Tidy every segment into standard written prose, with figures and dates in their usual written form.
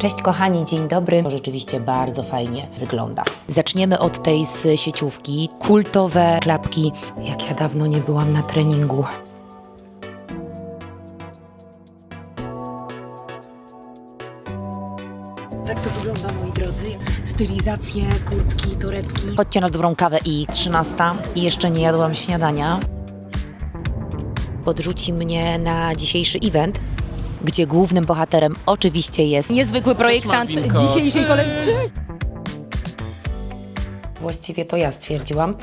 Cześć kochani, dzień dobry. To rzeczywiście bardzo fajnie wygląda. Zaczniemy od tej z sieciówki. Kultowe klapki. Jak ja dawno nie byłam na treningu. Tak to wygląda, moi drodzy. Stylizacje, kurtki, torebki. Chodźcie na dobrą kawę i 13. I jeszcze nie jadłam śniadania. Podrzuci mnie na dzisiejszy event, gdzie głównym bohaterem oczywiście jest niezwykły projektant dzisiejszej kolekcji. Właściwie to ja stwierdziłam.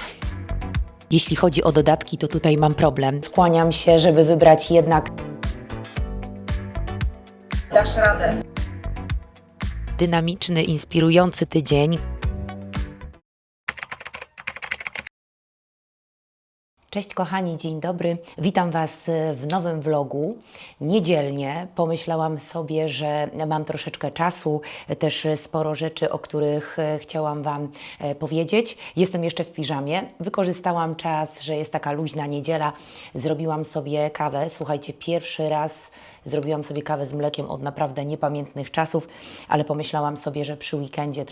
Jeśli chodzi o dodatki, to tutaj mam problem. Skłaniam się, żeby wybrać jednak... Dasz radę. Dynamiczny, inspirujący tydzień. Cześć kochani, dzień dobry. Witam Was w nowym vlogu. Niedzielnie pomyślałam sobie, że mam troszeczkę czasu, też sporo rzeczy, o których chciałam Wam powiedzieć. Jestem jeszcze w piżamie. Wykorzystałam czas, że jest taka luźna niedziela. Zrobiłam sobie kawę. Słuchajcie, pierwszy raz zrobiłam sobie kawę z mlekiem od naprawdę niepamiętnych czasów, ale pomyślałam sobie, że przy weekendzie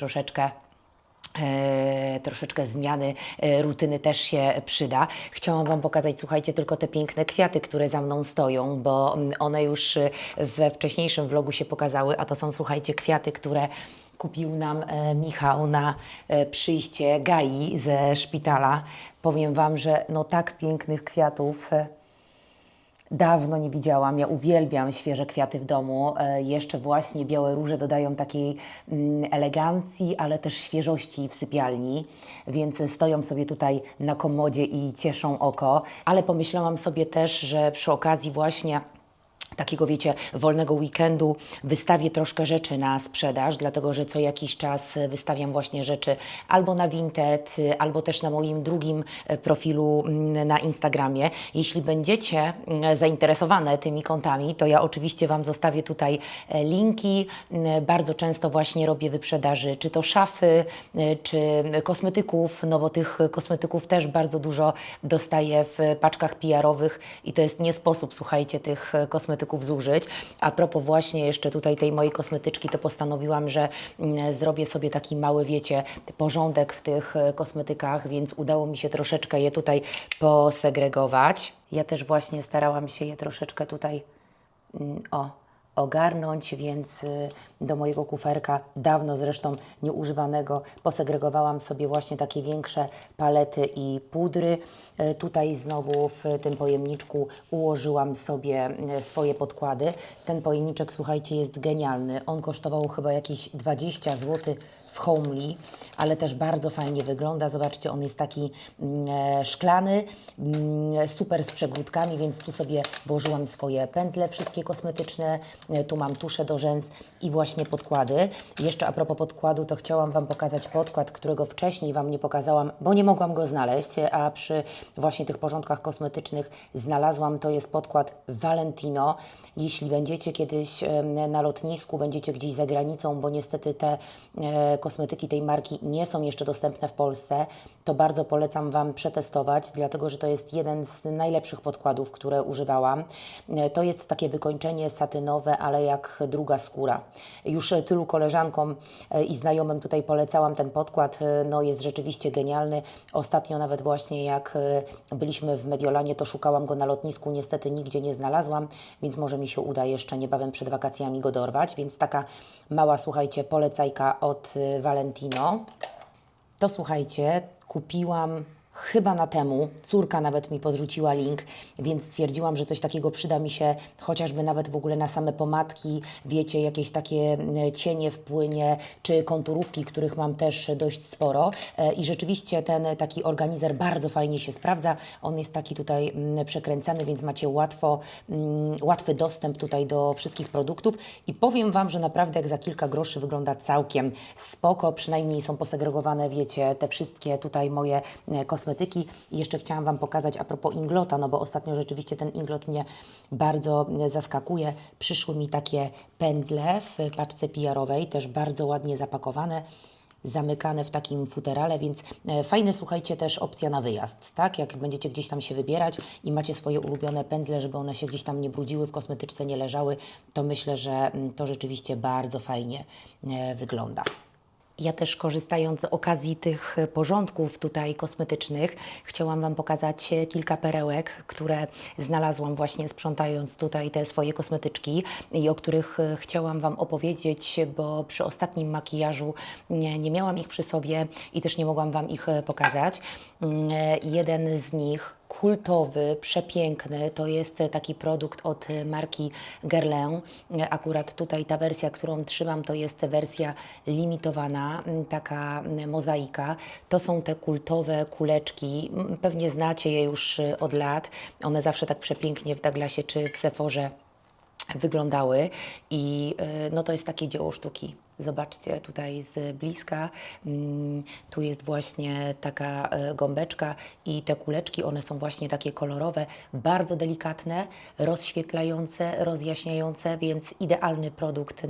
troszeczkę zmiany rutyny też się przyda. Chciałam Wam pokazać, słuchajcie, tylko te piękne kwiaty, które za mną stoją, bo one już we wcześniejszym vlogu się pokazały, a to są, słuchajcie, kwiaty, które kupił nam Michał na przyjście Gai ze szpitala. Powiem Wam, że no tak pięknych kwiatów dawno nie widziałam. Ja uwielbiam świeże kwiaty w domu. Jeszcze właśnie białe róże dodają takiej elegancji, ale też świeżości w sypialni, więc stoją sobie tutaj na komodzie i cieszą oko. Ale pomyślałam sobie też, że przy okazji właśnie takiego, wiecie, wolnego weekendu wystawię troszkę rzeczy na sprzedaż, dlatego że co jakiś czas wystawiam właśnie rzeczy albo na Vinted, albo też na moim drugim profilu na Instagramie. Jeśli będziecie zainteresowane tymi kontami, to ja oczywiście Wam zostawię tutaj linki. Bardzo często właśnie robię wyprzedaży, czy to szafy, czy kosmetyków, no bo tych kosmetyków też bardzo dużo dostaję w paczkach PR-owych i to jest nie sposób, słuchajcie, tych kosmetyków zużyć. A propos właśnie jeszcze tutaj tej mojej kosmetyczki, to postanowiłam, że zrobię sobie taki mały, wiecie, porządek w tych kosmetykach, więc udało mi się troszeczkę je tutaj posegregować. Ja też właśnie starałam się je troszeczkę tutaj ogarnąć, więc do mojego kuferka, dawno zresztą nieużywanego, posegregowałam sobie właśnie takie większe palety i pudry. Tutaj znowu w tym pojemniczku ułożyłam sobie swoje podkłady. Ten pojemniczek, słuchajcie, jest genialny. On kosztował chyba jakieś 20 zł w Homely, ale też bardzo fajnie wygląda. Zobaczcie, on jest taki szklany, super z przegródkami, więc tu sobie włożyłam swoje pędzle wszystkie kosmetyczne, tu mam tusze do rzęs i właśnie podkłady. Jeszcze a propos podkładu, to chciałam Wam pokazać podkład, którego wcześniej Wam nie pokazałam, bo nie mogłam go znaleźć, a przy właśnie tych porządkach kosmetycznych znalazłam. To jest podkład Valentino. Jeśli będziecie kiedyś na lotnisku, będziecie gdzieś za granicą, bo niestety te kosmetyki tej marki nie są jeszcze dostępne w Polsce, to bardzo polecam Wam przetestować, dlatego że to jest jeden z najlepszych podkładów, które używałam. To jest takie wykończenie satynowe, ale jak druga skóra. Już tylu koleżankom i znajomym tutaj polecałam ten podkład, no jest rzeczywiście genialny. Ostatnio nawet właśnie jak byliśmy w Mediolanie, to szukałam go na lotnisku, niestety nigdzie nie znalazłam, więc może mi się uda jeszcze niebawem przed wakacjami go dorwać, więc taka mała, słuchajcie, polecajka od Valentino. To słuchajcie, kupiłam chyba na temu, córka nawet mi podrzuciła link, więc stwierdziłam, że coś takiego przyda mi się chociażby nawet w ogóle na same pomadki, wiecie, jakieś takie cienie w płynie, czy konturówki, których mam też dość sporo i rzeczywiście ten taki organizer bardzo fajnie się sprawdza, on jest taki tutaj przekręcany, więc macie łatwy dostęp tutaj do wszystkich produktów i powiem Wam, że naprawdę jak za kilka groszy wygląda całkiem spoko, przynajmniej są posegregowane, wiecie, te wszystkie tutaj moje kosmetyki. I jeszcze chciałam Wam pokazać a propos inglota, no bo ostatnio rzeczywiście ten inglot mnie bardzo zaskakuje. Przyszły mi takie pędzle w paczce PR-owej, też bardzo ładnie zapakowane. zamykane w takim futerale, więc fajne, słuchajcie, też opcja na wyjazd, tak? Jak będziecie gdzieś tam się wybierać i macie swoje ulubione pędzle, żeby one się gdzieś tam nie brudziły, w kosmetyczce nie leżały, to myślę, że to rzeczywiście bardzo fajnie wygląda. Ja też, korzystając z okazji tych porządków tutaj kosmetycznych, chciałam Wam pokazać kilka perełek, które znalazłam właśnie sprzątając tutaj te swoje kosmetyczki i o których chciałam Wam opowiedzieć, bo przy ostatnim makijażu nie miałam ich przy sobie i też nie mogłam Wam ich pokazać. Jeden z nich, kultowy, przepiękny, to jest taki produkt od marki Guerlain. Akurat tutaj ta wersja, którą trzymam, to jest wersja limitowana, taka mozaika. To są te kultowe kuleczki, pewnie znacie je już od lat. One zawsze tak przepięknie w Douglasie czy w Sephorze wyglądały i no to jest takie dzieło sztuki. Zobaczcie tutaj z bliska, tu jest właśnie taka gąbeczka i te kuleczki, one są właśnie takie kolorowe, bardzo delikatne, rozświetlające, rozjaśniające, więc idealny produkt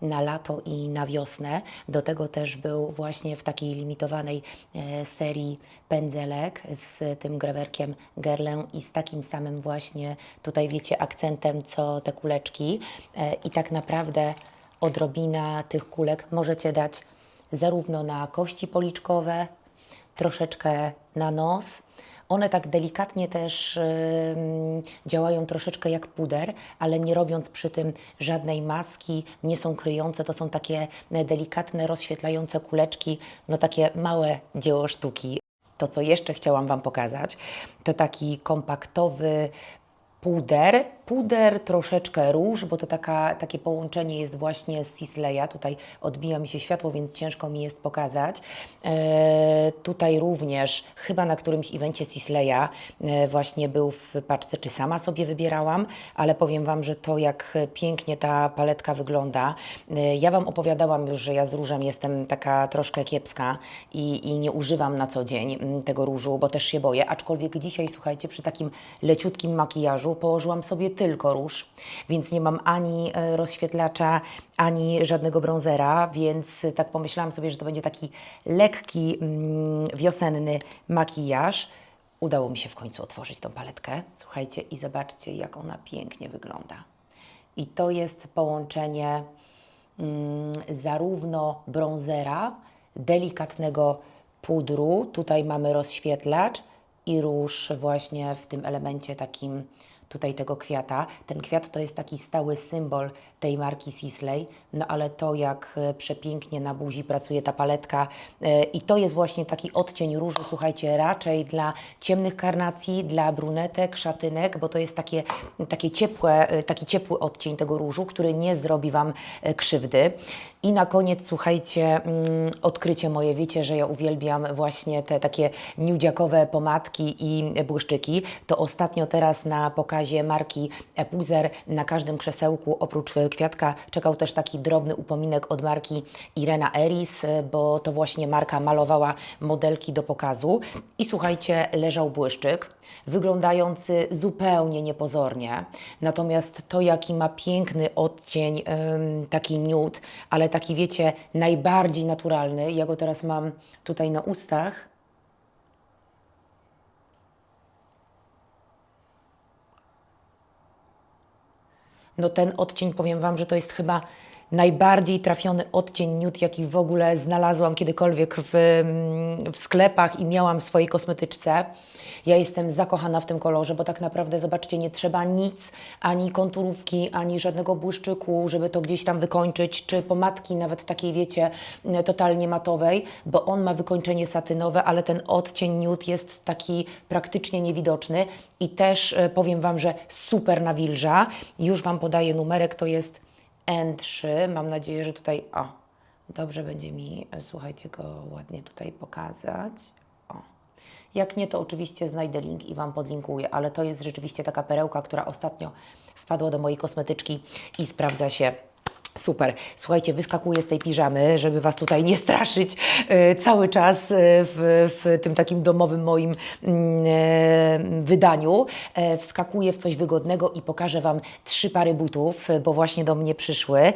na lato i na wiosnę. Do tego też był właśnie w takiej limitowanej serii pędzelek z tym grewerkiem Guerlain i z takim samym właśnie tutaj wiecie akcentem co te kuleczki i tak naprawdę odrobina tych kulek możecie dać zarówno na kości policzkowe, troszeczkę na nos. One tak delikatnie też działają troszeczkę jak puder, ale nie robiąc przy tym żadnej maski, nie są kryjące, to są takie delikatne, rozświetlające kuleczki, no takie małe dzieło sztuki. To, co jeszcze chciałam Wam pokazać, to taki kompaktowy puder, troszeczkę róż, bo to takie połączenie jest właśnie z Sisleya. Tutaj odbija mi się światło, więc ciężko mi jest pokazać. Tutaj również, chyba na którymś evencie Sisleya właśnie był w paczce, czy sama sobie wybierałam, ale powiem Wam, że to jak pięknie ta paletka wygląda. Ja Wam opowiadałam już, że ja z różem jestem taka troszkę kiepska i nie używam na co dzień tego różu, bo też się boję, aczkolwiek dzisiaj, słuchajcie, przy takim leciutkim makijażu położyłam sobie tylko róż, więc nie mam ani rozświetlacza, ani żadnego bronzera, więc tak pomyślałam sobie, że to będzie taki lekki, wiosenny makijaż. Udało mi się w końcu otworzyć tą paletkę, słuchajcie, i zobaczcie, jak ona pięknie wygląda. I to jest połączenie zarówno bronzera, delikatnego pudru, tutaj mamy rozświetlacz i róż właśnie w tym elemencie takim tutaj tego kwiata. Ten kwiat to jest taki stały symbol tej marki Sisley, no ale to jak przepięknie na buzi pracuje ta paletka i to jest właśnie taki odcień różu, słuchajcie, raczej dla ciemnych karnacji, dla brunetek, szatynek, bo to jest taki ciepły odcień tego różu, który nie zrobi Wam krzywdy. I na koniec, słuchajcie, odkrycie moje. Wiecie, że ja uwielbiam właśnie te takie nudziakowe pomadki i błyszczyki. To ostatnio teraz na pokazie marki Epuzer na każdym krzesełku oprócz kwiatka czekał też taki drobny upominek od marki Irena Eris, bo to właśnie marka malowała modelki do pokazu. I słuchajcie, leżał błyszczyk, wyglądający zupełnie niepozornie. Natomiast to, jaki ma piękny odcień, taki nude, ale taki, wiecie, najbardziej naturalny. Ja go teraz mam tutaj na ustach. No ten odcień, powiem Wam, że to jest chyba najbardziej trafiony odcień nude, jaki w ogóle znalazłam kiedykolwiek w sklepach i miałam w swojej kosmetyczce. Ja jestem zakochana w tym kolorze, bo tak naprawdę, zobaczcie, nie trzeba nic, ani konturówki, ani żadnego błyszczyku, żeby to gdzieś tam wykończyć, czy pomadki nawet takiej, wiecie, totalnie matowej, bo on ma wykończenie satynowe, ale ten odcień nude jest taki praktycznie niewidoczny i też powiem Wam, że super nawilża. Już Wam podaję numerek, to jest N3. Mam nadzieję, że tutaj, dobrze będzie mi, słuchajcie, go ładnie tutaj pokazać. Jak nie, to oczywiście znajdę link i Wam podlinkuję, ale to jest rzeczywiście taka perełka, która ostatnio wpadła do mojej kosmetyczki i sprawdza się Super. Słuchajcie, wyskakuję z tej piżamy, żeby Was tutaj nie straszyć cały czas w tym takim domowym moim wydaniu. Wskakuję w coś wygodnego i pokażę Wam 3 pary butów, bo właśnie do mnie przyszły,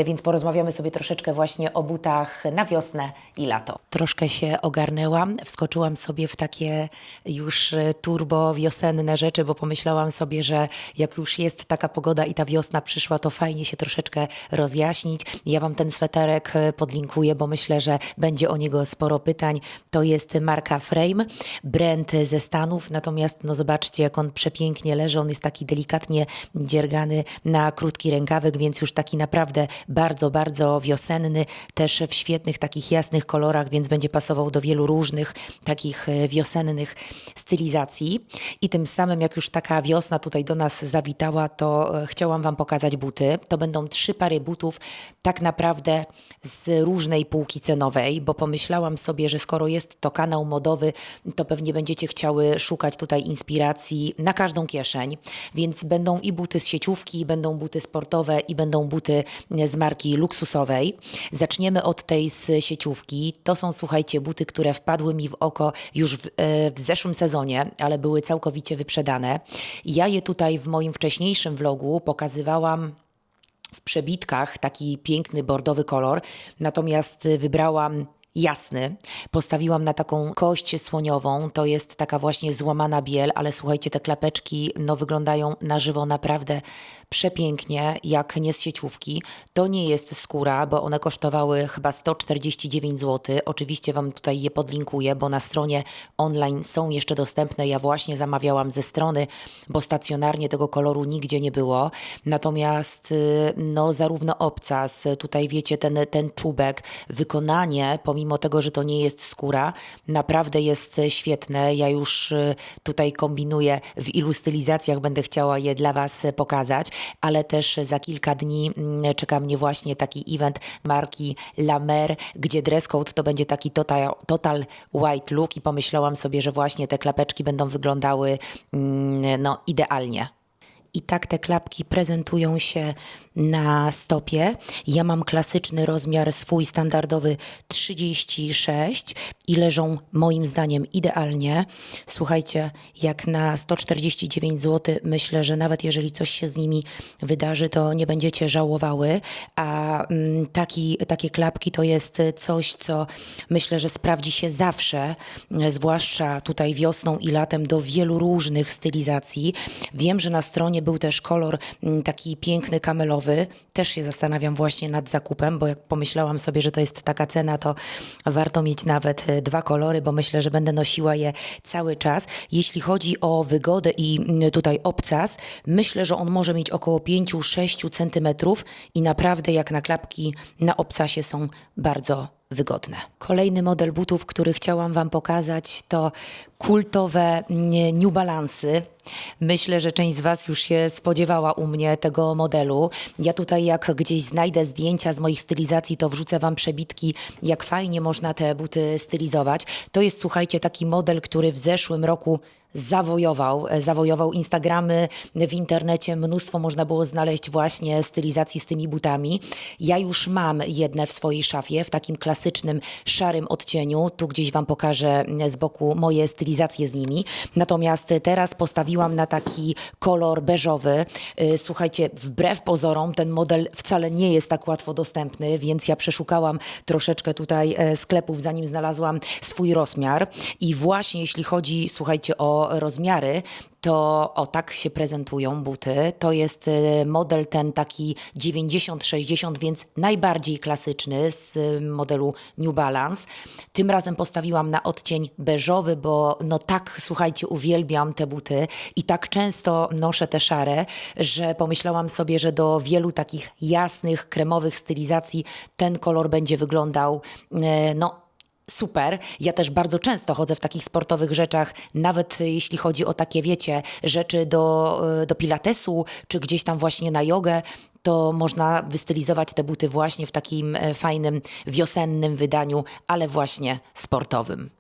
więc porozmawiamy sobie troszeczkę właśnie o butach na wiosnę i lato. Troszkę się ogarnęłam, wskoczyłam sobie w takie już turbo wiosenne rzeczy, bo pomyślałam sobie, że jak już jest taka pogoda i ta wiosna przyszła, to fajnie się troszeczkę rozjaśnić. Ja Wam ten sweterek podlinkuję, bo myślę, że będzie o niego sporo pytań. To jest marka Frame, brand ze Stanów, natomiast no zobaczcie, jak on przepięknie leży. On jest taki delikatnie dziergany na krótki rękawek, więc już taki naprawdę bardzo, bardzo wiosenny, też w świetnych takich jasnych kolorach, więc będzie pasował do wielu różnych takich wiosennych stylizacji. I tym samym, jak już taka wiosna tutaj do nas zawitała, to chciałam Wam pokazać buty. To będą 3 pary butów tak naprawdę z różnej półki cenowej, bo pomyślałam sobie, że skoro jest to kanał modowy, to pewnie będziecie chciały szukać tutaj inspiracji na każdą kieszeń, więc będą i buty z sieciówki, będą buty sportowe i będą buty z marki luksusowej. Zaczniemy od tej z sieciówki. To są, słuchajcie, buty, które wpadły mi w oko już w zeszłym sezonie, ale były całkowicie wyprzedane. Ja je tutaj w moim wcześniejszym vlogu pokazywałam w przebitkach, taki piękny bordowy kolor, natomiast wybrałam jasny. Postawiłam na taką kość słoniową, to jest taka właśnie złamana biel, ale słuchajcie, te klapeczki no, wyglądają na żywo naprawdę przepięknie, jak nie z sieciówki. To nie jest skóra, bo one kosztowały chyba 149 zł. Oczywiście Wam tutaj je podlinkuję, bo na stronie online są jeszcze dostępne. Ja właśnie zamawiałam ze strony, bo stacjonarnie tego koloru nigdzie nie było. Natomiast no, zarówno obcas, tutaj wiecie, ten czubek, wykonanie, pomimo tego, że to nie jest skóra, naprawdę jest świetne. Ja już tutaj kombinuję, w ilu stylizacjach będę chciała je dla Was pokazać, ale też za kilka dni czeka mnie właśnie taki event marki La Mer, gdzie dress code to będzie taki total white look i pomyślałam sobie, że właśnie te klapeczki będą wyglądały no, idealnie. I tak te klapki prezentują się na stopie. Ja mam klasyczny rozmiar swój standardowy 36 i leżą moim zdaniem idealnie. Słuchajcie, jak na 149 zł, myślę, że nawet jeżeli coś się z nimi wydarzy, to nie będziecie żałowały, a takie klapki to jest coś, co myślę, że sprawdzi się zawsze, zwłaszcza tutaj wiosną i latem do wielu różnych stylizacji. Wiem, że na stronie był też kolor taki piękny, kamelowy. Też się zastanawiam właśnie nad zakupem, bo jak pomyślałam sobie, że to jest taka cena, to warto mieć nawet 2 kolory, bo myślę, że będę nosiła je cały czas. Jeśli chodzi o wygodę i tutaj obcas, myślę, że on może mieć około 5-6 centymetrów i naprawdę jak na klapki na obcasie są bardzo wygodne. Kolejny model butów, który chciałam Wam pokazać, to kultowe New Balance'y. Myślę, że część z Was już się spodziewała u mnie tego modelu. Ja tutaj jak gdzieś znajdę zdjęcia z moich stylizacji, to wrzucę Wam przebitki, jak fajnie można te buty stylizować. To jest, słuchajcie, taki model, który w zeszłym roku zawojował Instagramy w internecie, mnóstwo można było znaleźć właśnie stylizacji z tymi butami. Ja już mam jedne w swojej szafie w takim klasycznym szarym odcieniu. Tu gdzieś Wam pokażę z boku moje stylizacje z nimi. Natomiast teraz postawiłam na taki kolor beżowy. Słuchajcie, wbrew pozorom ten model wcale nie jest tak łatwo dostępny, więc ja przeszukałam troszeczkę tutaj sklepów, zanim znalazłam swój rozmiar. I właśnie jeśli chodzi, słuchajcie, o rozmiary, to o tak się prezentują buty. To jest model ten taki 90-60, więc najbardziej klasyczny z modelu New Balance. Tym razem postawiłam na odcień beżowy, bo no tak, słuchajcie, uwielbiam te buty i tak często noszę te szare, że pomyślałam sobie, że do wielu takich jasnych, kremowych stylizacji ten kolor będzie wyglądał no super. Ja też bardzo często chodzę w takich sportowych rzeczach, nawet jeśli chodzi o takie, wiecie, rzeczy do pilatesu, czy gdzieś tam właśnie na jogę, to można wystylizować te buty właśnie w takim fajnym, wiosennym wydaniu, ale właśnie sportowym.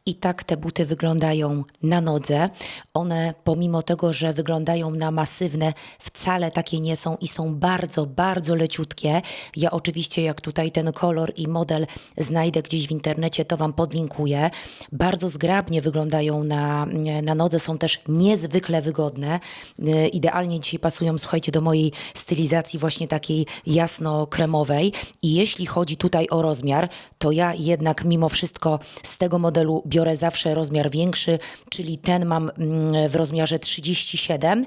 I tak te buty wyglądają na nodze. One pomimo tego, że wyglądają na masywne, wcale takie nie są i są bardzo, bardzo leciutkie. Ja oczywiście jak tutaj ten kolor i model znajdę gdzieś w internecie, to Wam podlinkuję. Bardzo zgrabnie wyglądają na nodze, są też niezwykle wygodne. Idealnie dzisiaj pasują, słuchajcie, do mojej stylizacji właśnie takiej jasno-kremowej. I jeśli chodzi tutaj o rozmiar, to ja jednak mimo wszystko z tego modelu biorę zawsze rozmiar większy, czyli ten mam w rozmiarze 37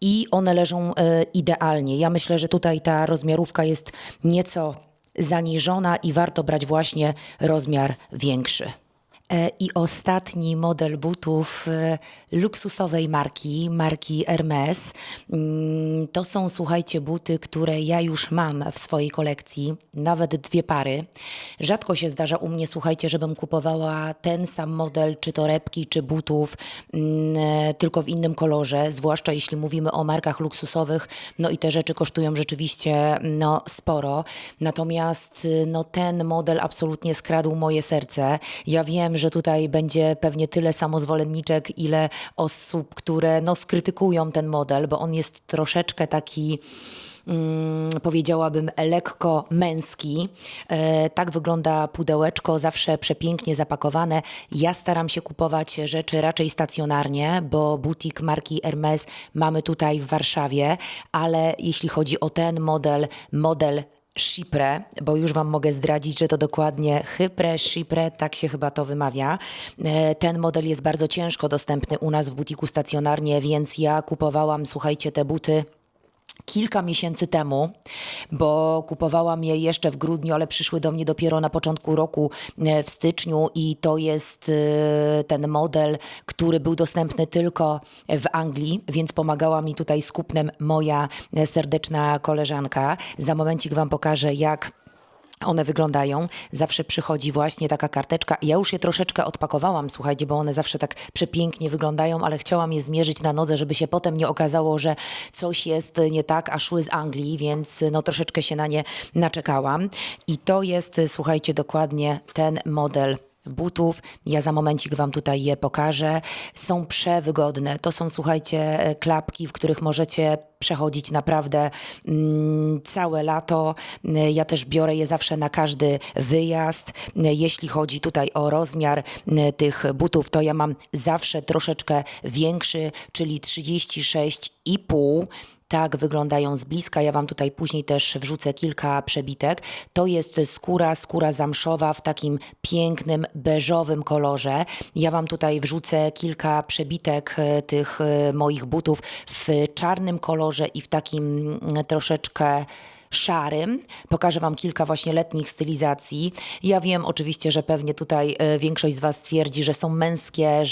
i one leżą idealnie. Ja myślę, że tutaj ta rozmiarówka jest nieco zaniżona i warto brać właśnie rozmiar większy. I ostatni model butów luksusowej marki Hermes. To są, słuchajcie, buty, które ja już mam w swojej kolekcji, nawet 2 pary. Rzadko się zdarza u mnie, słuchajcie, żebym kupowała ten sam model, czy torebki, czy butów, tylko w innym kolorze, zwłaszcza jeśli mówimy o markach luksusowych, no i te rzeczy kosztują rzeczywiście sporo. Natomiast ten model absolutnie skradł moje serce. Ja wiem, że tutaj będzie pewnie tyle samozwolenniczek, ile osób, które skrytykują ten model, bo on jest troszeczkę taki, powiedziałabym, lekko męski. Tak wygląda pudełeczko, zawsze przepięknie zapakowane. Ja staram się kupować rzeczy raczej stacjonarnie, bo butik marki Hermes mamy tutaj w Warszawie, ale jeśli chodzi o ten model Chypre, bo już Wam mogę zdradzić, że to dokładnie Chypre, tak się chyba to wymawia. Ten model jest bardzo ciężko dostępny u nas w butiku stacjonarnie, więc ja kupowałam, słuchajcie, te buty kilka miesięcy temu, bo kupowałam je jeszcze w grudniu, ale przyszły do mnie dopiero na początku roku, w styczniu, i to jest ten model, który był dostępny tylko w Anglii, więc pomagała mi tutaj z kupnem moja serdeczna koleżanka. Za momencik Wam pokażę, jak one wyglądają. Zawsze przychodzi właśnie taka karteczka. Ja już je troszeczkę odpakowałam, słuchajcie, bo one zawsze tak przepięknie wyglądają, ale chciałam je zmierzyć na nodze, żeby się potem nie okazało, że coś jest nie tak, a szły z Anglii, więc troszeczkę się na nie naczekałam. I to jest, słuchajcie, dokładnie ten model butów. Ja za momencik Wam tutaj je pokażę. Są przewygodne. To są, słuchajcie, klapki, w których możecie przechodzić naprawdę całe lato. Ja też biorę je zawsze na każdy wyjazd. Jeśli chodzi tutaj o rozmiar tych butów, to ja mam zawsze troszeczkę większy, czyli 36,5. Tak wyglądają z bliska. Ja Wam tutaj później też wrzucę kilka przebitek. To jest skóra zamszowa w takim pięknym, beżowym kolorze. Ja Wam tutaj wrzucę kilka przebitek tych moich butów w czarnym kolorze i w takim troszeczkę szarym. Pokażę Wam kilka właśnie letnich stylizacji. Ja wiem oczywiście, że pewnie tutaj większość z Was twierdzi, że są męskie,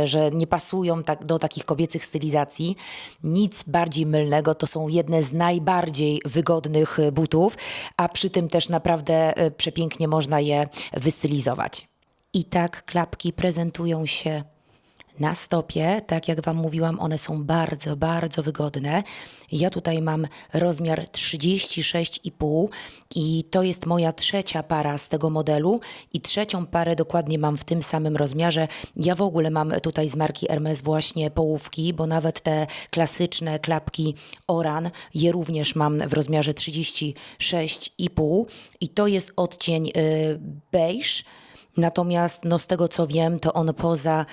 że nie pasują do takich kobiecych stylizacji. Nic bardziej mylnego, to są jedne z najbardziej wygodnych butów, a przy tym też naprawdę przepięknie można je wystylizować. I tak klapki prezentują się na stopie. Tak jak Wam mówiłam, one są bardzo, bardzo wygodne. Ja tutaj mam rozmiar 36,5 i to jest moja 3. para z tego modelu i 3. parę dokładnie mam w tym samym rozmiarze. Ja w ogóle mam tutaj z marki Hermes właśnie połówki, bo nawet te klasyczne klapki Oran, je również mam w rozmiarze 36,5 i to jest odcień beige. Natomiast z tego co wiem, to on poza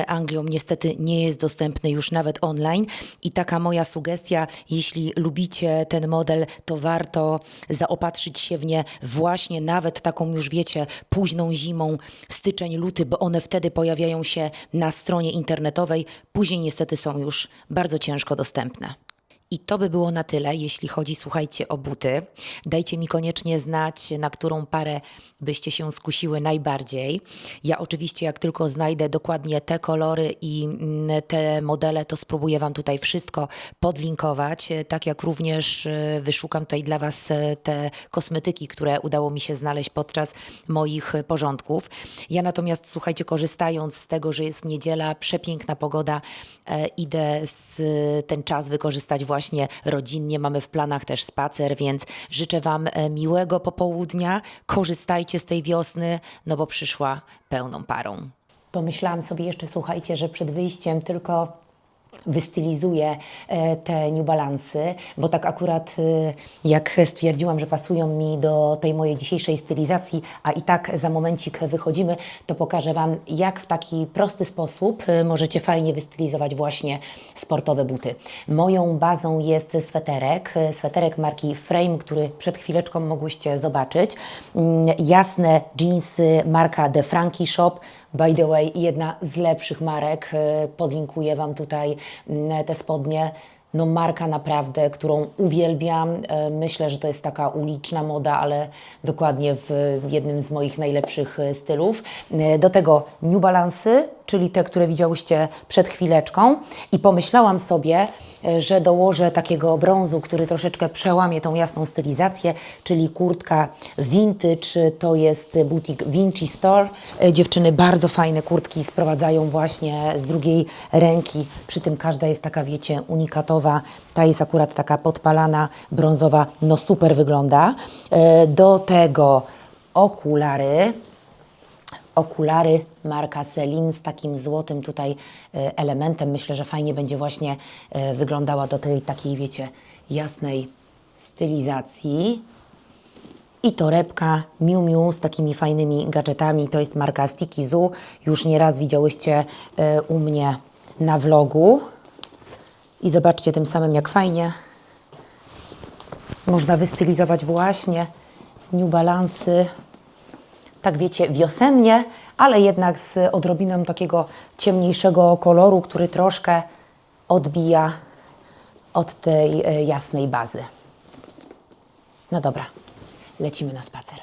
Anglią niestety nie jest dostępny już nawet online i taka moja sugestia, jeśli lubicie ten model, to warto zaopatrzyć się w nie właśnie nawet taką już wiecie późną zimą, styczeń, luty, bo one wtedy pojawiają się na stronie internetowej, później niestety są już bardzo ciężko dostępne. I to by było na tyle, jeśli chodzi, słuchajcie, o buty. Dajcie mi koniecznie znać, na którą parę byście się skusiły najbardziej. Ja oczywiście, jak tylko znajdę dokładnie te kolory i te modele, to spróbuję Wam tutaj wszystko podlinkować. Tak jak również wyszukam tutaj dla Was te kosmetyki, które udało mi się znaleźć podczas moich porządków. Ja natomiast, słuchajcie, korzystając z tego, że jest niedziela, przepiękna pogoda, idę ten czas wykorzystać właśnie właśnie rodzinnie, mamy w planach też spacer, więc życzę Wam miłego popołudnia, korzystajcie z tej wiosny, no bo przyszła pełną parą. Pomyślałam sobie jeszcze, słuchajcie, że przed wyjściem tylko wystylizuję te New Balance'y, bo tak akurat jak stwierdziłam, że pasują mi do tej mojej dzisiejszej stylizacji, a i tak za momencik wychodzimy, to pokażę Wam, jak w taki prosty sposób możecie fajnie wystylizować właśnie sportowe buty. Moją bazą jest sweterek marki Frame, który przed chwileczką mogłyście zobaczyć. Jasne dżinsy marka The Frankie Shop. By the way, jedna z lepszych marek. Podlinkuję Wam tutaj te spodnie. No marka naprawdę, którą uwielbiam. Myślę, że to jest taka uliczna moda, ale dokładnie w jednym z moich najlepszych stylów. Do tego New Balance'y, czyli te, które widziałyście przed chwileczką. I pomyślałam sobie, że dołożę takiego brązu, który troszeczkę przełamie tą jasną stylizację, czyli kurtka vintage, to jest butik Vinci Store. Dziewczyny bardzo fajne kurtki sprowadzają właśnie z drugiej ręki, przy tym każda jest taka, wiecie, unikatowa. Ta jest akurat taka podpalana, brązowa, no super wygląda. Do tego okulary marka Celine z takim złotym tutaj elementem. Myślę, że fajnie będzie właśnie wyglądała do tej takiej, wiecie, jasnej stylizacji. I torebka Miu Miu z takimi fajnymi gadżetami. To jest marka Sticky Zoo. Już nieraz widziałyście u mnie na vlogu. I zobaczcie tym samym, jak fajnie można wystylizować właśnie New Balance'y. Tak wiecie, wiosennie, ale jednak z odrobiną takiego ciemniejszego koloru, który troszkę odbija od tej jasnej bazy. No dobra, lecimy na spacer.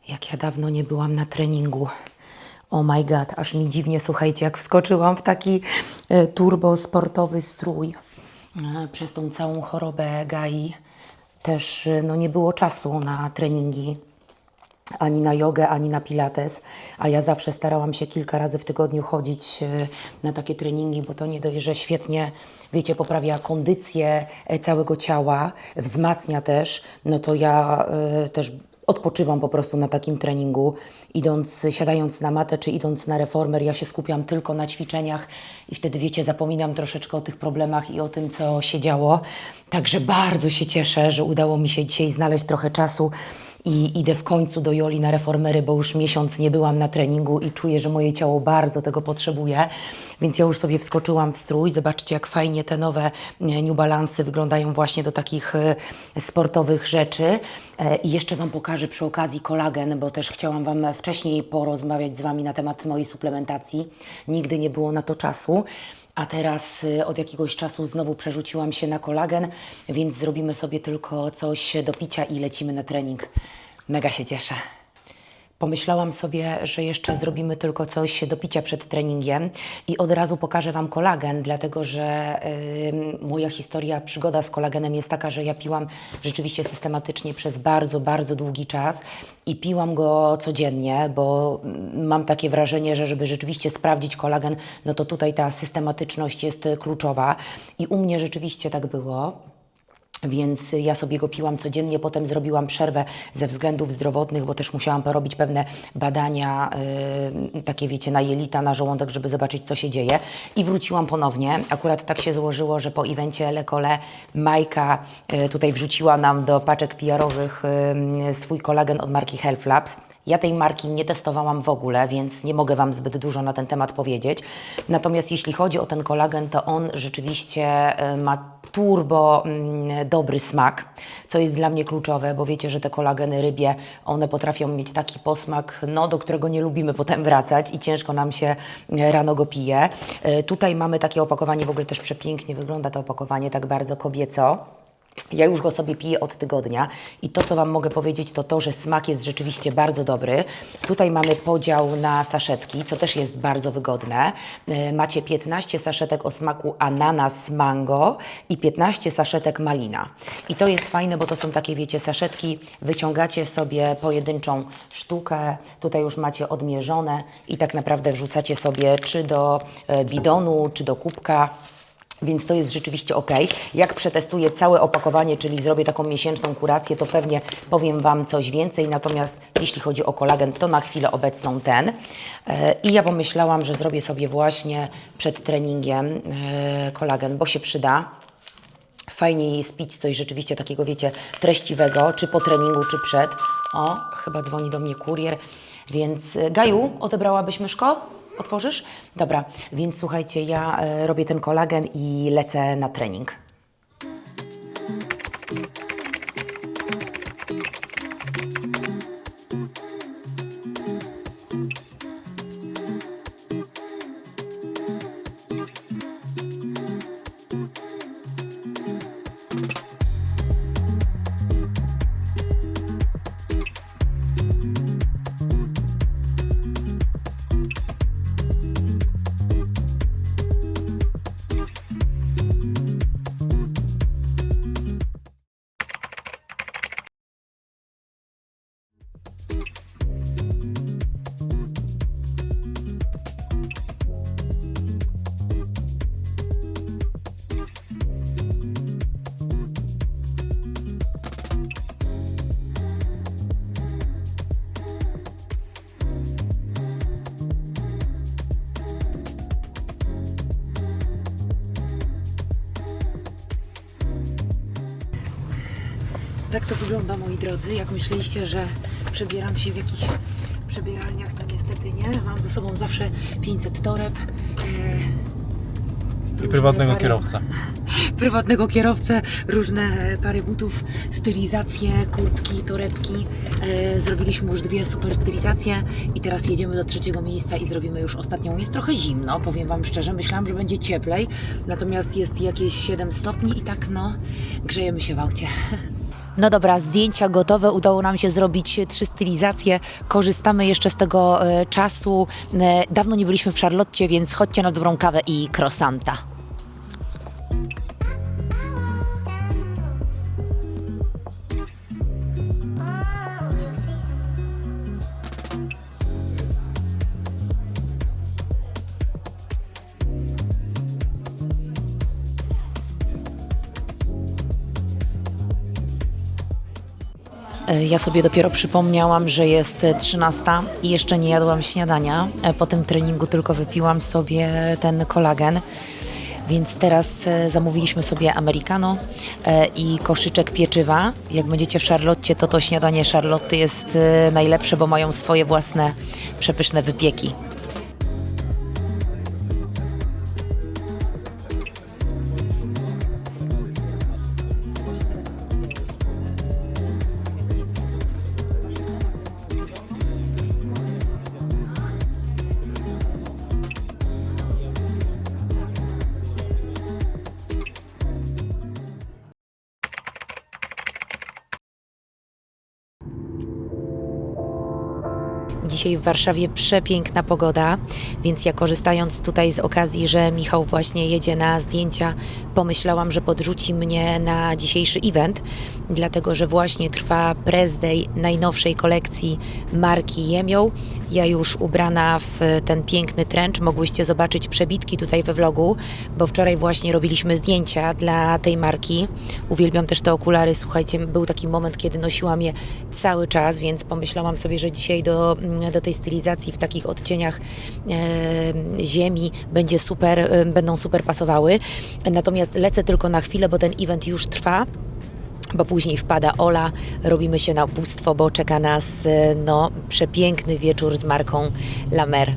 Jak ja dawno nie byłam na treningu. Oh my god, aż mi dziwnie, słuchajcie, jak wskoczyłam w taki turbo sportowy strój. Przez tą całą chorobę GAI też no, nie było czasu na treningi, ani na jogę, ani na pilates, a ja zawsze starałam się kilka razy w tygodniu chodzić na takie treningi, bo to nie dość, że świetnie, wiecie, poprawia kondycję całego ciała, wzmacnia też, no to ja też odpoczywam po prostu na takim treningu, siadając na matę czy idąc na reformer, ja się skupiam tylko na ćwiczeniach i wtedy, wiecie, zapominam troszeczkę o tych problemach i o tym, co się działo. Także bardzo się cieszę, że udało mi się dzisiaj znaleźć trochę czasu i idę w końcu do Joli na reformery, bo już miesiąc nie byłam na treningu i czuję, że moje ciało bardzo tego potrzebuje. Więc ja już sobie wskoczyłam w strój. Zobaczcie, jak fajnie te nowe New Balance'y wyglądają właśnie do takich sportowych rzeczy. I jeszcze Wam pokażę przy okazji kolagen, bo też chciałam Wam wcześniej porozmawiać z Wami na temat mojej suplementacji. Nigdy nie było na to czasu. A teraz od jakiegoś czasu znowu przerzuciłam się na kolagen, więc zrobimy sobie tylko coś do picia i lecimy na trening. Mega się cieszę. Pomyślałam sobie, że jeszcze zrobimy tylko coś do picia przed treningiem i od razu pokażę Wam kolagen, dlatego że moja historia, przygoda z kolagenem jest taka, że ja piłam rzeczywiście systematycznie przez bardzo, bardzo długi czas i piłam go codziennie, bo mam takie wrażenie, że żeby rzeczywiście sprawdzić kolagen, no to tutaj ta systematyczność jest kluczowa i u mnie rzeczywiście tak było. Więc ja sobie go piłam codziennie, potem zrobiłam przerwę ze względów zdrowotnych, bo też musiałam porobić pewne badania, takie wiecie, na jelita, na żołądek, żeby zobaczyć, co się dzieje. I wróciłam ponownie. Akurat tak się złożyło, że po evencie Le Collet Majka tutaj wrzuciła nam do paczek PR-owych swój kolagen od marki Health Labs. Ja tej marki nie testowałam w ogóle, więc nie mogę Wam zbyt dużo na ten temat powiedzieć. Natomiast jeśli chodzi o ten kolagen, to on rzeczywiście ma turbo dobry smak, co jest dla mnie kluczowe, bo wiecie, że te kolageny rybie, one potrafią mieć taki posmak, no, do którego nie lubimy potem wracać i ciężko nam się rano go pije. Tutaj mamy takie opakowanie, w ogóle też przepięknie wygląda to opakowanie, tak bardzo kobieco. Ja już go sobie piję od tygodnia i to, co Wam mogę powiedzieć, to to, że smak jest rzeczywiście bardzo dobry. Tutaj mamy podział na saszetki, co też jest bardzo wygodne. Macie 15 saszetek o smaku ananas, mango i 15 saszetek malina. I to jest fajne, bo to są takie, wiecie, saszetki, wyciągacie sobie pojedynczą sztukę, tutaj już macie odmierzone i tak naprawdę wrzucacie sobie czy do bidonu, czy do kubka. Więc to jest rzeczywiście ok. Jak przetestuję całe opakowanie, czyli zrobię taką miesięczną kurację, to pewnie powiem Wam coś więcej. Natomiast jeśli chodzi o kolagen, to na chwilę obecną ten. I ja pomyślałam, że zrobię sobie właśnie przed treningiem kolagen, bo się przyda. Fajnie jest pić coś rzeczywiście takiego, wiecie, treściwego, czy po treningu, czy przed. O, chyba dzwoni do mnie kurier. Więc Gaju, odebrałabyś myszko? Otworzysz? Dobra, więc słuchajcie, ja robię ten kolagen i lecę na trening. Tak to wygląda, moi drodzy. Jak myśleliście, że przebieram się w jakichś przebieralniach, to niestety nie. Mam ze sobą zawsze 500 toreb. I prywatnego kierowcę. Prywatnego kierowcę, różne pary butów, stylizacje, kurtki, torebki. Zrobiliśmy już 2 super stylizacje i teraz jedziemy do 3. miejsca i zrobimy już ostatnią. Jest trochę zimno, powiem Wam szczerze. Myślałam, że będzie cieplej, natomiast jest jakieś 7 stopni i tak grzejemy się w aucie. No dobra, zdjęcia gotowe, udało nam się zrobić 3 stylizacje, korzystamy jeszcze z tego czasu. Dawno nie byliśmy w Charlotcie, więc chodźcie na dobrą kawę i croissanta. Ja sobie dopiero przypomniałam, że jest 13 i jeszcze nie jadłam śniadania. Po tym treningu tylko wypiłam sobie ten kolagen. Więc teraz zamówiliśmy sobie americano i koszyczek pieczywa. Jak będziecie w Charlotcie, to śniadanie Charlotty jest najlepsze, bo mają swoje własne przepyszne wypieki. Dzisiaj w Warszawie przepiękna pogoda, więc ja korzystając tutaj z okazji, że Michał właśnie jedzie na zdjęcia, pomyślałam, że podrzuci mnie na dzisiejszy event, dlatego że właśnie trwa press day najnowszej kolekcji marki Jemioł. Ja już ubrana w ten piękny trench, mogłyście zobaczyć przebitki tutaj we vlogu, bo wczoraj właśnie robiliśmy zdjęcia dla tej marki. Uwielbiam też te okulary, słuchajcie, był taki moment, kiedy nosiłam je cały czas, więc pomyślałam sobie, że dzisiaj do tej stylizacji w takich odcieniach ziemi będą super pasowały. Natomiast lecę tylko na chwilę, bo ten event już trwa. Bo później wpada Ola, robimy się na bóstwo, bo czeka nas przepiękny wieczór z marką La Mer.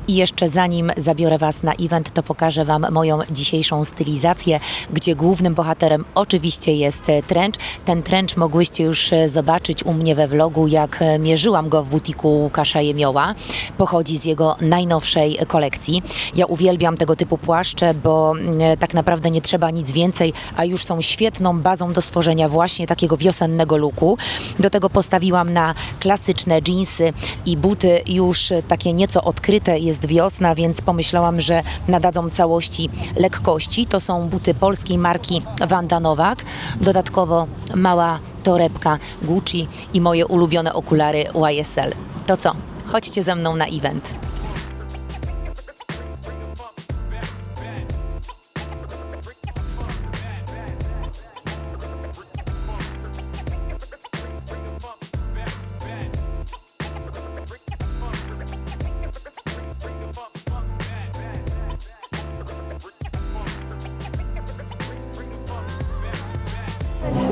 I jeszcze zanim zabiorę Was na event, to pokażę Wam moją dzisiejszą stylizację, gdzie głównym bohaterem oczywiście jest trench. Ten trench mogłyście już zobaczyć u mnie we vlogu, jak mierzyłam go w butiku Łukasza Jemioła. Pochodzi z jego najnowszej kolekcji. Ja uwielbiam tego typu płaszcze, bo tak naprawdę nie trzeba nic więcej, a już są świetną bazą do stworzenia właśnie takiego wiosennego looku. Do tego postawiłam na klasyczne dżinsy i buty już takie nieco odkryte. Jest wiosna, więc pomyślałam, że nadadzą całości lekkości. To są buty polskiej marki Wanda Nowak. Dodatkowo mała torebka Gucci i moje ulubione okulary YSL. To co? Chodźcie ze mną na event.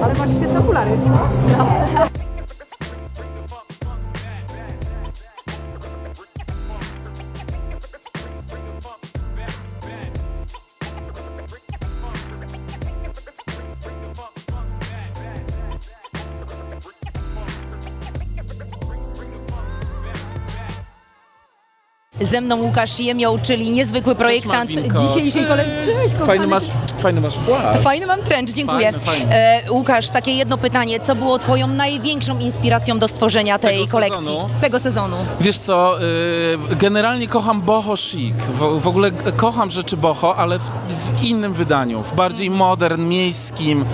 Ale masz świetne okulary. Ze mną Łukasz Jemioł, czyli niezwykły projektant Malwinko. dzisiejszej kolekcji. Cześć, Fajny masz płaszcz. Fajny mam trench, dziękuję. Fajny. Łukasz, takie jedno pytanie. Co było Twoją największą inspiracją do stworzenia tej Tego kolekcji? sezonu? Tego sezonu. Wiesz co, generalnie kocham boho chic. W ogóle kocham rzeczy boho, ale w innym wydaniu, w bardziej modern, miejskim.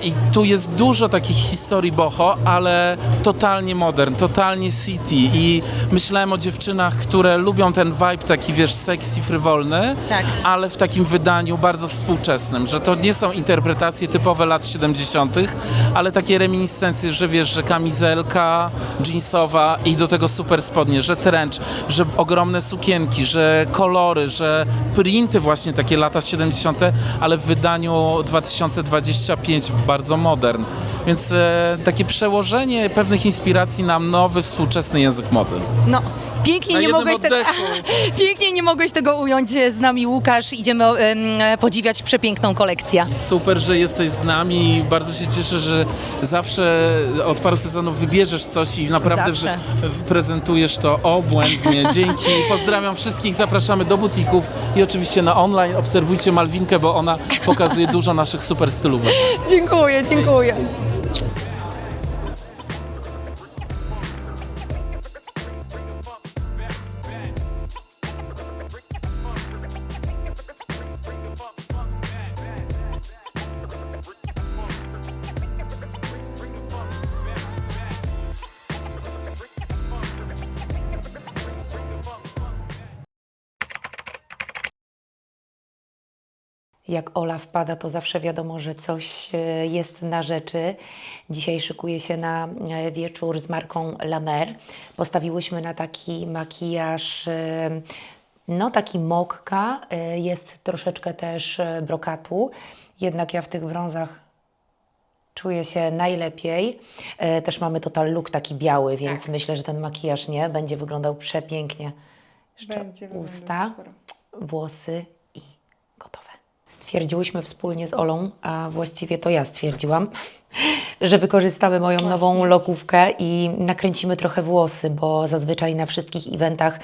I tu jest dużo takich historii boho, ale totalnie modern, totalnie city. I myślałem o dziewczynach, które lubią ten vibe taki, wiesz, sexy, frywolny, Tak. ale w takim wydaniu bardzo współczesnym, że to nie są interpretacje typowe lat 70., ale takie reminiscencje, że wiesz, że kamizelka jeansowa i do tego super spodnie, że trench, że ogromne sukienki, że kolory, że printy właśnie takie lata 70., ale w wydaniu 2025 w bardzo modern. Więc takie przełożenie pewnych inspiracji na nowy, współczesny język mody. No. Pięknie Na nie, jednym mogłeś tego, oddechu. pięknie nie mogłeś tego ująć z nami, Łukasz. Idziemy podziwiać przepiękną kolekcję. Super, że jesteś z nami. Bardzo się cieszę, że zawsze od paru sezonów wybierzesz coś i naprawdę Zawsze. prezentujesz to obłędnie. Dzięki. Pozdrawiam wszystkich. Zapraszamy do butików i oczywiście na online. Obserwujcie Malwinkę, bo ona pokazuje dużo naszych super stylówek. Dziękuję, dziękuję. Jak Ola wpada, to zawsze wiadomo, że coś jest na rzeczy. Dzisiaj szykuję się na wieczór z marką La Mer. Postawiłyśmy na taki makijaż, no taki mokka. Jest troszeczkę też brokatu. Jednak ja w tych brązach czuję się najlepiej. Też mamy total look taki biały, więc myślę, że ten makijaż będzie wyglądał przepięknie. Jeszcze usta, włosy i gotowe. Stwierdziłyśmy wspólnie z Olą, a właściwie to ja stwierdziłam, że wykorzystamy moją nową lokówkę i nakręcimy trochę włosy, bo zazwyczaj na wszystkich eventach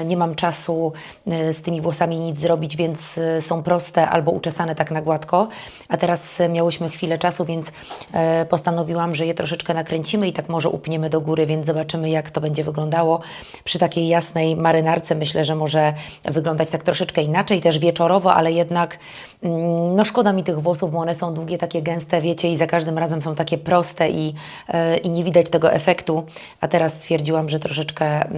nie mam czasu z tymi włosami nic zrobić, więc są proste albo uczesane tak na gładko. A teraz miałyśmy chwilę czasu, więc postanowiłam, że je troszeczkę nakręcimy i tak może upniemy do góry, więc zobaczymy, jak to będzie wyglądało. Przy takiej jasnej marynarce myślę, że może wyglądać tak troszeczkę inaczej, też wieczorowo, ale jednak no szkoda mi tych włosów, bo one są długie, takie gęste, wiecie, i za każdym razem są takie proste i nie widać tego efektu. A teraz stwierdziłam, że troszeczkę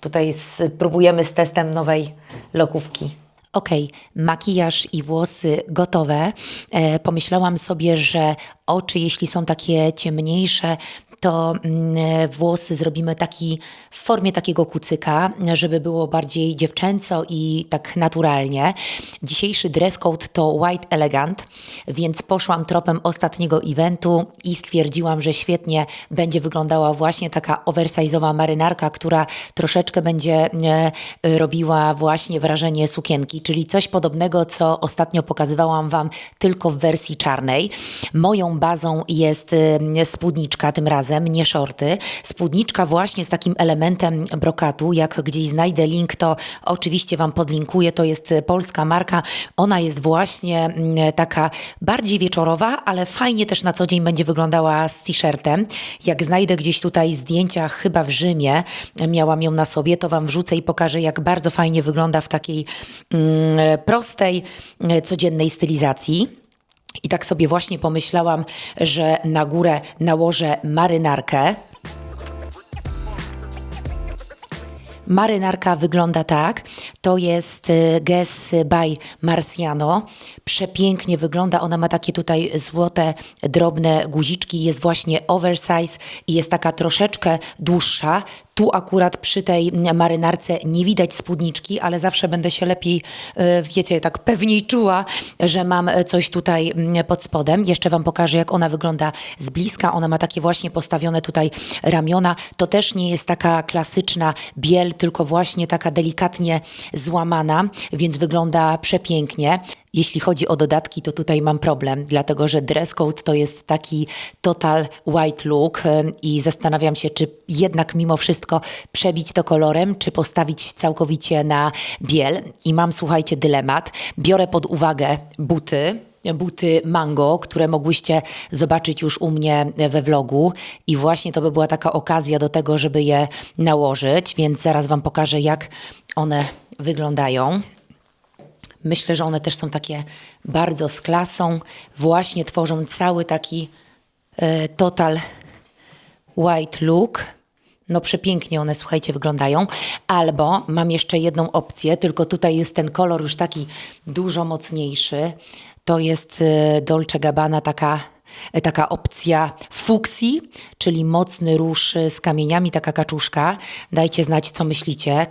tutaj spróbujemy z testem nowej lokówki. Okej, makijaż i włosy gotowe. Pomyślałam sobie, że oczy, jeśli są takie ciemniejsze, to włosy zrobimy w formie takiego kucyka, żeby było bardziej dziewczęco i tak naturalnie. Dzisiejszy dress code to white elegant, więc poszłam tropem ostatniego eventu i stwierdziłam, że świetnie będzie wyglądała właśnie taka oversize'owa marynarka, która troszeczkę będzie robiła właśnie wrażenie sukienki, czyli coś podobnego, co ostatnio pokazywałam Wam tylko w wersji czarnej. Moją bazą jest spódniczka tym razem, nie shorty. Spódniczka właśnie z takim elementem brokatu. Jak gdzieś znajdę link, to oczywiście Wam podlinkuję. To jest polska marka. Ona jest właśnie taka bardziej wieczorowa, ale fajnie też na co dzień będzie wyglądała z t-shirtem. Jak znajdę gdzieś tutaj zdjęcia, chyba w Rzymie miałam ją na sobie, to Wam wrzucę i pokażę, jak bardzo fajnie wygląda w takiej prostej, codziennej stylizacji. I tak sobie właśnie pomyślałam, że na górę nałożę marynarkę. Marynarka wygląda tak. To jest Guess by Marciano. Przepięknie wygląda. Ona ma takie tutaj złote, drobne guziczki. Jest właśnie oversize i jest taka troszeczkę dłuższa. Tu akurat przy tej marynarce nie widać spódniczki, ale zawsze będę się lepiej, wiecie, tak pewniej czuła, że mam coś tutaj pod spodem. Jeszcze Wam pokażę, jak ona wygląda z bliska. Ona ma takie właśnie postawione tutaj ramiona. To też nie jest taka klasyczna biel, tylko właśnie taka delikatnie złamana, więc wygląda przepięknie. Jeśli chodzi o dodatki, to tutaj mam problem, dlatego że dress code to jest taki total white look i zastanawiam się, czy jednak mimo wszystko przebić to kolorem, czy postawić całkowicie na biel. I mam, słuchajcie, dylemat. Biorę pod uwagę buty Mango, które mogłyście zobaczyć już u mnie we vlogu i właśnie to by była taka okazja do tego, żeby je nałożyć, więc zaraz Wam pokażę, jak one wyglądają. Myślę, że one też są takie bardzo z klasą, właśnie tworzą cały taki total white look. No przepięknie one, słuchajcie, wyglądają. Albo mam jeszcze jedną opcję, tylko tutaj jest ten kolor już taki dużo mocniejszy. To jest Dolce Gabbana taka opcja fuksji, czyli mocny róż z kamieniami, taka kaczuszka. Dajcie znać, co myślicie,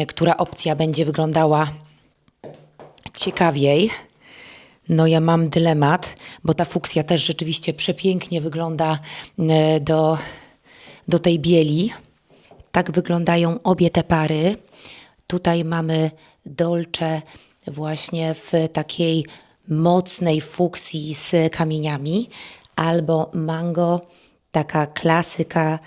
która opcja będzie wyglądała ciekawiej. No ja mam dylemat, bo ta fuksja też rzeczywiście przepięknie wygląda do tej bieli. Tak wyglądają obie te pary. Tutaj mamy Dolce właśnie w takiej mocnej fuksji z kamieniami, albo Mango, taka klasyka,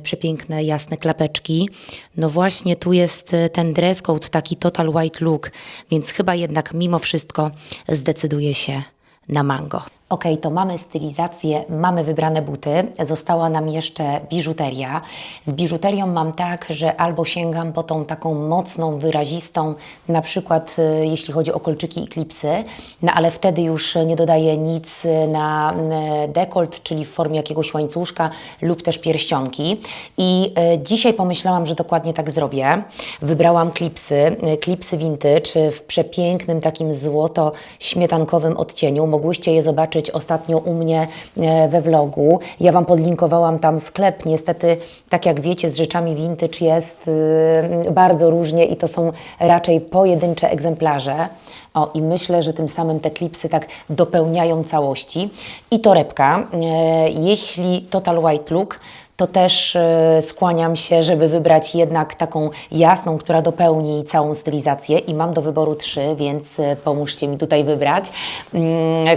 przepiękne, jasne klapeczki. No właśnie tu jest ten dress code, taki total white look, więc chyba jednak mimo wszystko zdecyduję się na Mango. Ok, to mamy stylizację, mamy wybrane buty, została nam jeszcze biżuteria. Z biżuterią mam tak, że albo sięgam po tą taką mocną, wyrazistą, na przykład jeśli chodzi o kolczyki i klipsy, no ale wtedy już nie dodaję nic na dekolt, czyli w formie jakiegoś łańcuszka lub też pierścionki. I dzisiaj pomyślałam, że dokładnie tak zrobię. Wybrałam klipsy vintage w przepięknym takim złoto-śmietankowym odcieniu. Mogłyście je zobaczyć ostatnio u mnie we vlogu. Ja Wam podlinkowałam tam sklep. Niestety, tak jak wiecie, z rzeczami vintage jest bardzo różnie i to są raczej pojedyncze egzemplarze. O, i myślę, że tym samym te klipsy tak dopełniają całości. I torebka. Jeśli total white look, to też skłaniam się, żeby wybrać jednak taką jasną, która dopełni całą stylizację i mam do wyboru 3, więc pomóżcie mi tutaj wybrać,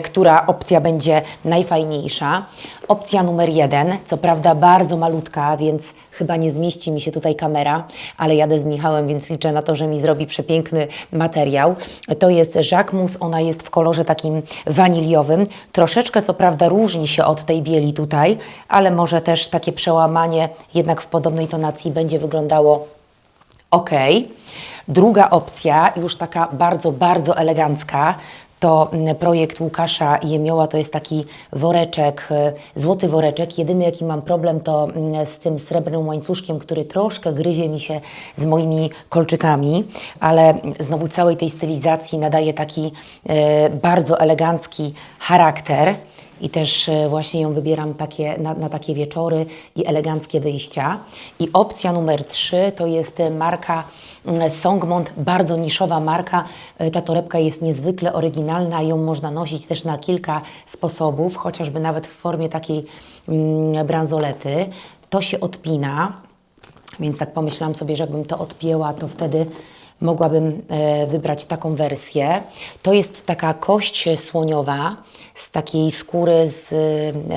która opcja będzie najfajniejsza. Opcja numer 1, co prawda bardzo malutka, więc chyba nie zmieści mi się tutaj kamera, ale jadę z Michałem, więc liczę na to, że mi zrobi przepiękny materiał. To jest Jacquemus, ona jest w kolorze takim waniliowym. Troszeczkę co prawda różni się od tej bieli tutaj, ale może też takie przełamanie jednak w podobnej tonacji będzie wyglądało ok. Druga opcja, już taka bardzo, bardzo elegancka, to projekt Łukasza Jemioła, to jest taki woreczek, złoty woreczek. Jedyny jaki mam problem to z tym srebrnym łańcuszkiem, który troszkę gryzie mi się z moimi kolczykami, ale znowu całej tej stylizacji nadaje taki bardzo elegancki charakter. I też właśnie ją wybieram na takie wieczory i eleganckie wyjścia. I opcja numer 3 to jest marka Songmont, bardzo niszowa marka. Ta torebka jest niezwykle oryginalna, ją można nosić też na kilka sposobów, chociażby nawet w formie takiej bransolety. To się odpina, więc tak pomyślałam sobie, że jakbym to odpięła, to wtedy mogłabym wybrać taką wersję. To jest taka kość słoniowa z takiej skóry z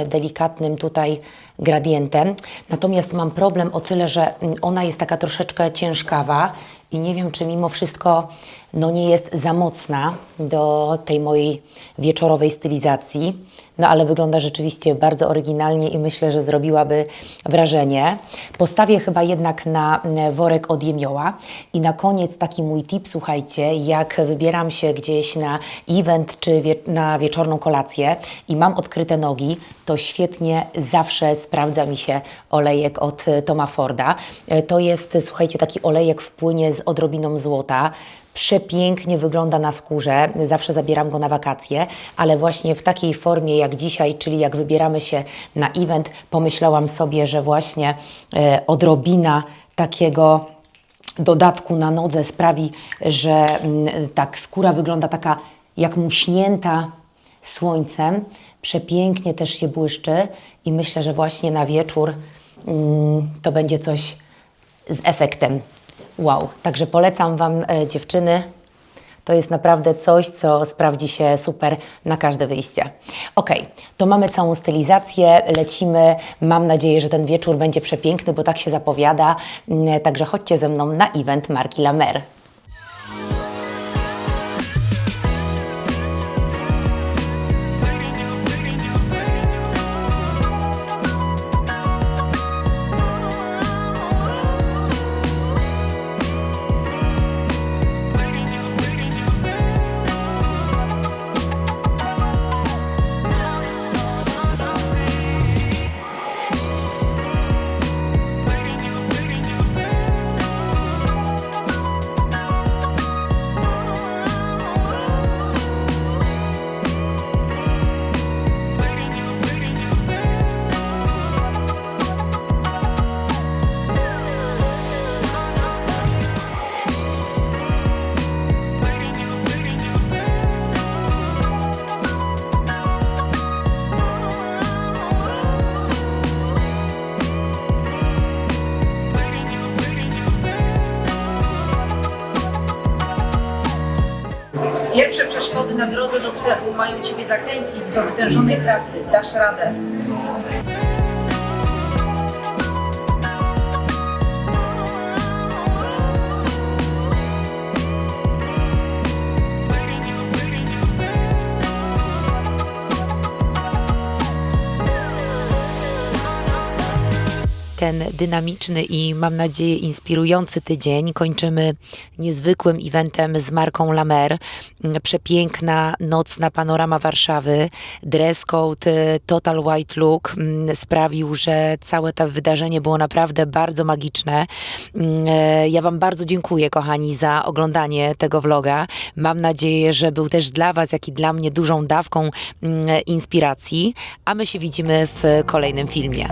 delikatnym tutaj gradientem. Natomiast mam problem o tyle, że ona jest taka troszeczkę ciężkawa i nie wiem, czy mimo wszystko nie jest za mocna do tej mojej wieczorowej stylizacji. No ale wygląda rzeczywiście bardzo oryginalnie i myślę, że zrobiłaby wrażenie. Postawię chyba jednak na worek od Jemioła. I na koniec taki mój tip, słuchajcie, jak wybieram się gdzieś na event czy na wieczorną kolację i mam odkryte nogi, to świetnie zawsze sprawdza mi się olejek od Toma Forda. To jest, słuchajcie, taki olejek w płynie z odrobiną złota. Przepięknie wygląda na skórze, zawsze zabieram go na wakacje, ale właśnie w takiej formie jak dzisiaj, czyli jak wybieramy się na event, pomyślałam sobie, że właśnie odrobina takiego dodatku na nodze sprawi, że tak skóra wygląda taka jak muśnięta słońcem. Przepięknie też się błyszczy i myślę, że właśnie na wieczór to będzie coś z efektem. Wow, także polecam Wam, dziewczyny. To jest naprawdę coś, co sprawdzi się super na każde wyjście. Ok, to mamy całą stylizację, lecimy. Mam nadzieję, że ten wieczór będzie przepiękny, bo tak się zapowiada. Także chodźcie ze mną na event marki La Mer. Pierwsze przeszkody na drodze do celu mają Ciebie zachęcić do wytężonej pracy. Dasz radę. Ten dynamiczny i mam nadzieję inspirujący tydzień kończymy niezwykłym eventem z marką La Mer. Przepiękna nocna panorama Warszawy, dress code, total white look sprawił, że całe to wydarzenie było naprawdę bardzo magiczne. Ja Wam bardzo dziękuję, kochani, za oglądanie tego vloga. Mam nadzieję, że był też dla Was, jak i dla mnie dużą dawką inspiracji, a my się widzimy w kolejnym filmie.